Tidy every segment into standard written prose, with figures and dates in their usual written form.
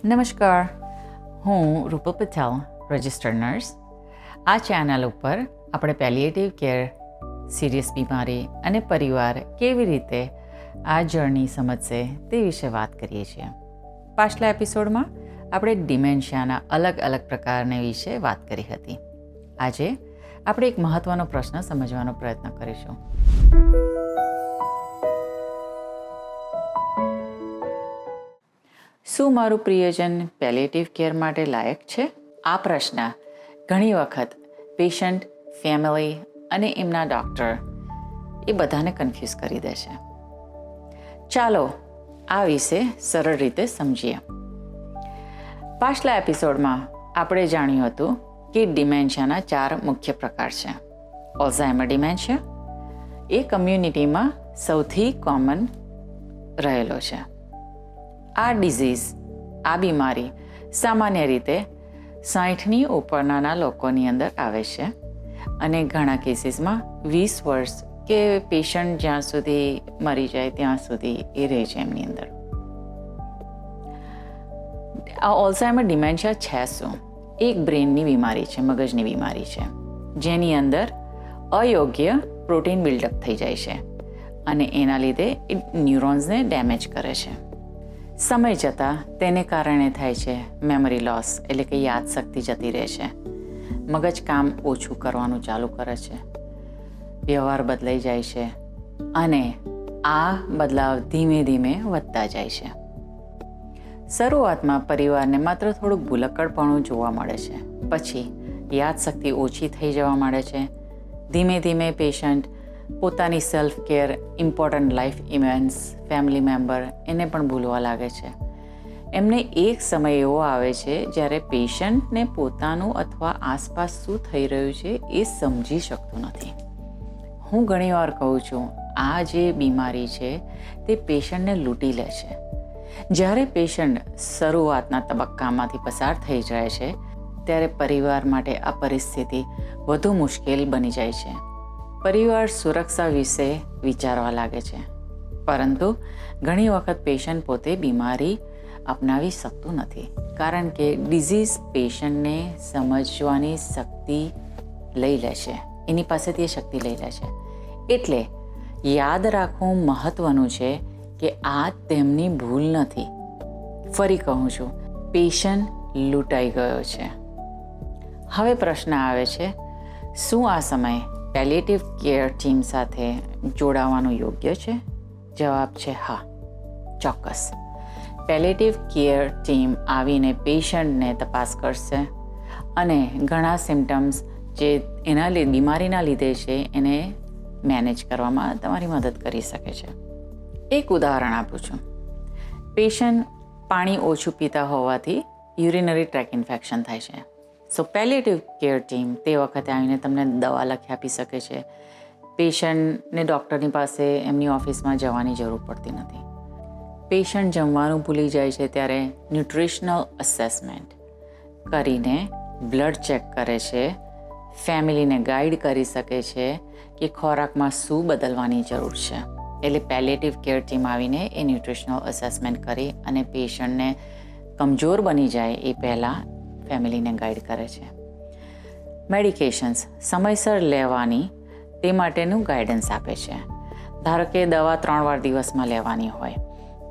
નમસ્કાર, હું Rupal Patel, registered nurse. આ ચેનલ ઉપર આપણે પેલિએટિવ કેર, સિરિયસ બીમારી અને પરિવાર કેવી રીતે આ જર્ની સમજશે તે વિશે વાત કરીએ છીએ. પાછલા એપિસોડમાં આપણે ડિમેન્શિયાના અલગ અલગ પ્રકારને વિશે વાત કરી હતી. આજે આપણે એક મહત્ત્વનો પ્રશ્ન સમજવાનો પ્રયત્ન કરીશું. શું મારું પ્રિયજન પેલિએટિવ કેર માટે લાયક છે? આ પ્રશ્ન ઘણી વખત પેશન્ટ, ફેમિલી અને એમના ડૉક્ટર એ બધાને કન્ફ્યુઝ કરી દે છે. ચાલો આ વિશે સરળ રીતે સમજીએ. પાછલા એપિસોડમાં આપણે જાણ્યું હતું કે ડિમેન્શિયાના 4 મુખ્ય પ્રકાર છે. ઓલ્ઝાઇમર ડિમેન્શિયા એ કમ્યુનિટીમાં સૌથી કોમન રહેલો છે. આ ડિઝીઝ, આ બીમારી સામાન્ય રીતે 60ની ઉપરનાના લોકોની અંદર આવે છે અને ઘણા કેસીસમાં 20 વર્ષ કે પેશન્ટ જ્યાં સુધી મરી જાય ત્યાં સુધી એ રહે છે એમની અંદર. આ ઓલ્ઝાઇમર ડિમેન્શિયા છે શું? એક બ્રેનની બીમારી છે, મગજની બીમારી છે, જેની અંદર અયોગ્ય પ્રોટીન બિલ્ડઅપ થઈ જાય છે અને એના લીધે એ ન્યુરોન્સને ડેમેજ કરે છે. સમય જતાં તેને કારણે થાય છે મેમરી લોસ, એટલે કે યાદશક્તિ જતી રહે છે. મગજ કામ ઓછું કરવાનું ચાલુ કરે છે, વ્યવહાર બદલાઈ જાય છે અને આ બદલાવ ધીમે ધીમે વધતા જાય છે. શરૂઆતમાં પરિવારને માત્ર થોડુંક ભૂલક્કડપણું જોવા મળે છે, પછી યાદશક્તિ ઓછી થઈ જવા માંડે છે. ધીમે ધીમે પેશન્ટ પોતાની self care, important life events, family member એને પણ ભૂલવા લાગે છે. એમને એક સમય એવો આવે છે જ્યારે પેશન્ટને પોતાનું અથવા આસપાસ શું થઈ રહ્યું છે એ સમજી શકતું નથી. હું ઘણીવાર કહું છું, આ જે બીમારી છે તે પેશન્ટને લૂંટી લે છે. જ્યારે પેશન્ટ શરૂઆતના તબક્કામાંથી પસાર થઈ જાય છે ત્યારે પરિવાર માટે આ પરિસ્થિતિ વધુ મુશ્કેલ બની જાય છે. પરિવાર સુરક્ષા વિશે વિચારવા લાગે છે, પરંતુ ઘણી વખત પેશન્ટ પોતે બીમારી અપનાવી શકતું નથી, કારણ કે ડિઝીઝ પેશન્ટને સમજવાની શક્તિ લઈ લે છે, એની પાસેથી એ શક્તિ લઈ લે છે. એટલે યાદ રાખવું મહત્ત્વનું છે કે આ તેમની ભૂલ નથી. ફરી કહું છું, પેશન્ટ લૂંટાઈ ગયો છે. હવે પ્રશ્ન આવે છે, શું આ સમય પેલિએટિવ કેર ટીમ સાથે જોડાવાનું યોગ્ય છે? જવાબ છે હા, ચોક્કસ. પેલિએટિવ કેર ટીમ આવીને પેશન્ટને તપાસ કરશે અને ઘણા સિમ્ટમ્સ જે એના બીમારીના લીધે છે એને મેનેજ કરવામાં તમારી મદદ કરી શકે છે. એક ઉદાહરણ આપું છું. પેશન્ટ પાણી ઓછું પીતા હોવાથી યુરિનરી ટ્રેક ઇન્ફેક્શન થાય છે. સો પેલિએટિવ કેર ટીમ તે વખતે આવીને તમને દવા લખી આપી શકે છે. પેશન્ટને ડૉક્ટરની પાસે એમની ઓફિસમાં જવાની જરૂર પડતી નથી. પેશન્ટ જમવાનું ભૂલી જાય છે ત્યારે ન્યુટ્રિશનલ અસેસમેન્ટ કરીને બ્લડ ચેક કરે છે, ફેમિલીને ગાઈડ કરી શકે છે કે ખોરાકમાં શું બદલવાની જરૂર છે. એટલે પેલિએટિવ કેર ટીમ આવીને એ ન્યુટ્રિશનલ અસેસમેન્ટ કરી અને પેશન્ટને કમજોર બની જાય એ પહેલાં ફેમિલીને ગાઈડ કરે છે. મેડિકેશન્સ સમયસર લેવાની તે માટેનું ગાઈડન્સ આપે છે. ધારો કે દવા 3 વાર દિવસમાં લેવાની હોય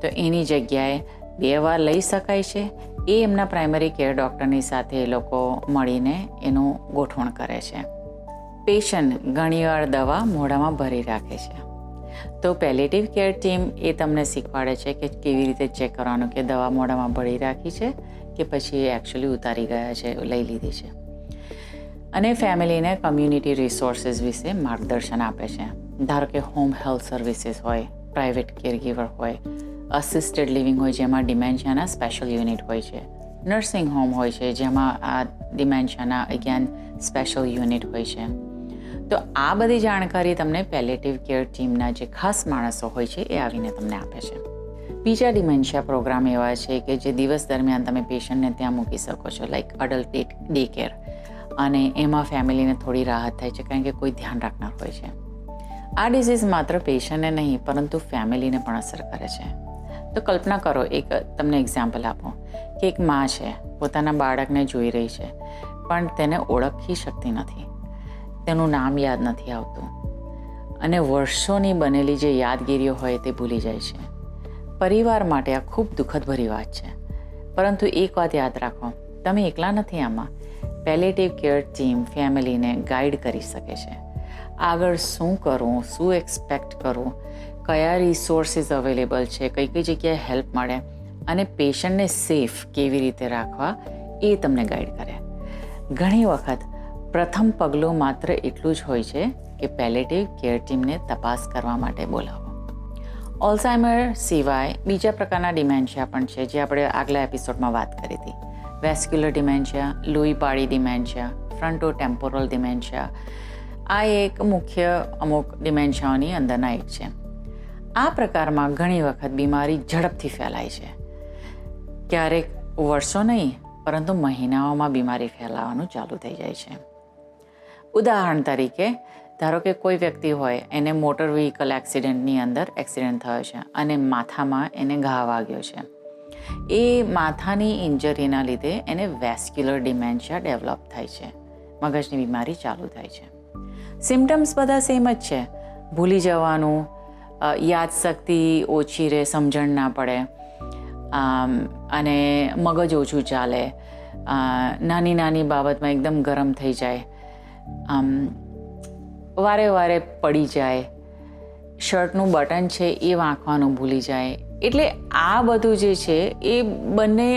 તો એની જગ્યાએ 2 વાર લઈ શકાય છે. એ એમના પ્રાઇમરી કેર ડૉક્ટરની સાથે એ લોકો મળીને એનું ગોઠવણ કરે છે. પેશન્ટ ઘણીવાર દવા મોઢામાં ભરી રાખે છે, તો પેલિએટિવ કેર ટીમ એ તમને શીખવાડે છે કે કેવી રીતે ચેક કરવાનું કે દવા મોઢામાં ભરી રાખી છે કે પછી એ એકચ્યુઅલી ઉતારી ગયા છે, લઈ લીધી છે. અને ફેમિલીને કમ્યુનિટી રિસોર્સિસ વિશે માર્ગદર્શન આપે છે. ધારો કે હોમ હેલ્થ સર્વિસીસ હોય, પ્રાઇવેટ કેરગીવર હોય, અસિસ્ટેડ લિવિંગ હોય જેમાં ડિમેન્શિયાના સ્પેશિયલ યુનિટ હોય છે, નર્સિંગ હોમ હોય છે જેમાં આ ડિમેન્શિયાના અગેન સ્પેશિયલ યુનિટ હોય છે. તો આ બધી જાણકારી તમને પેલિએટિવ કેર ટીમના જે ખાસ માણસો હોય છે એ આવીને તમને આપે છે. બીજા ડિમેન્શિયા પ્રોગ્રામ એવા છે કે જે દિવસ દરમિયાન તમે પેશન્ટને ત્યાં મૂકી શકો છો, લાઈક અડલ્ટ ડે કેર, અને એમાં ફેમિલીને થોડી રાહત થાય છે કારણ કે કોઈ ધ્યાન રાખનાર હોય છે. આ ડિઝીઝ માત્ર પેશન્ટને નહીં પરંતુ ફેમિલીને પણ અસર કરે છે. તો કલ્પના કરો, એક તમને એક્ઝામ્પલ આપો કે એક માં છે, પોતાના બાળકને જોઈ રહી છે, પણ તેને ઓળખી શકતી નથી, તેનું નામ યાદ નથી આવતું અને વર્ષોની બનેલી જે યાદગીરીઓ હોય તે ભૂલી જાય છે. પરિવાર માટે આ ખૂબ દુઃખદભરી વાત છે. પરંતુ એક વાત યાદ રાખો, તમે એકલા નથી આમાં. પેલેટિવ કેર ટીમ ફેમિલીને ગાઈડ કરી શકે છે. આગળ શું કરવું, શું એક્સપેક્ટ કરવું, કયા રિસોર્સિસ અવેલેબલ છે, કઈ કઈ જગ્યાએ હેલ્પ મળે અને પેશન્ટને સેફ કેવી રીતે રાખવા એ તમને ગાઈડ કરે. ઘણી વખત પ્રથમ પગલું માત્ર એટલું જ હોય છે કે પેલેટિવ કેર ટીમને તપાસ કરવા માટે બોલાવો. ઓલ્ઝાઇમર સિવાય બીજા પ્રકારના ડિમેન્શિયા પણ છે, જે આપણે આગલા એપિસોડમાં વાત કરી હતી. વેસ્ક્યુલર ડિમેન્શિયા, લુઈ પાડી ડિમેન્શિયા, ફ્રન્ટોટેમ્પોરલ ડિમેન્શિયા, આ એક મુખ્ય અમુક ડિમેન્શિયાઓની અંદરના એક છે. આ પ્રકારમાં ઘણી વખત બીમારી ઝડપથી ફેલાય છે. ક્યારેક વર્ષો નહીં, પરંતુ મહિનાઓમાં બીમારી ફેલાવાનું ચાલુ થઈ જાય છે. ઉદાહરણ તરીકે, ધારો કે કોઈ વ્યક્તિ હોય, એને મોટર વ્હીકલ એક્સિડન્ટની અંદર એક્સિડન્ટ થયો છે અને માથામાં એને ઘા વાગ્યો છે. એ માથાની ઇન્જરીના લીધે એને વેસ્ક્યુલર ડિમેન્શિયા ડેવલપ થાય છે, મગજની બીમારી ચાલુ થાય છે. સિમ્ટમ્સ બધા સેમ જ છે. ભૂલી જવાનું, યાદશક્તિ ઓછી રહે, સમજણ ના પડે, અને મગજ ઓછું ચાલે, નાની નાની બાબતમાં એકદમ ગરમ થઈ જાય, વારે વારે પડી જાય, શર્ટનું બટન છે એ વાંકવાનું ભૂલી જાય. એટલે આ બધું જે છે એ બંને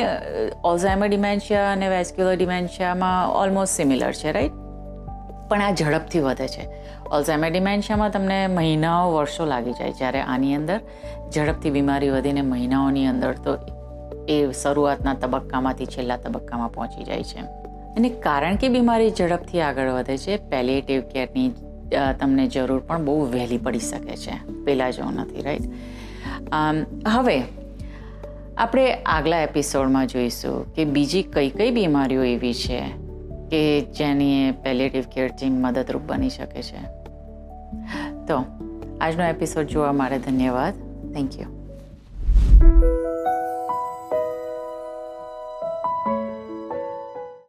ઓલ્ઝાઇમર ડિમેન્શિયા અને વેસ્ક્યુલર ડિમેન્શિયામાં ઓલમોસ્ટ સિમિલર છે, રાઈટ? પણ આ ઝડપથી વધે છે. ઓલ્ઝાઇમર ડિમેન્શિયામાં તમને મહિનાઓ, વર્ષો લાગી જાય, જ્યારે આની અંદર ઝડપથી બીમારી વધીને મહિનાઓની અંદર તો એ શરૂઆતના તબક્કામાંથી છેલ્લા તબક્કામાં પહોંચી જાય છે. અને કારણ કે બીમારી ઝડપથી આગળ વધે છે, પેલિએટિવ કેરની તમને જરૂર પણ બહુ વહેલી પડી શકે છે, પહેલાં જેવું નથી, રાઈટ? હવે આપણે આગલા એપિસોડમાં જોઈશું કે બીજી કઈ કઈ બીમારીઓ એવી છે કે જેની પેલિએટિવ કેર ટીમ મદદરૂપ બની શકે છે. તો આજનો એપિસોડ જોવા માટે ધન્યવાદ. Thank you.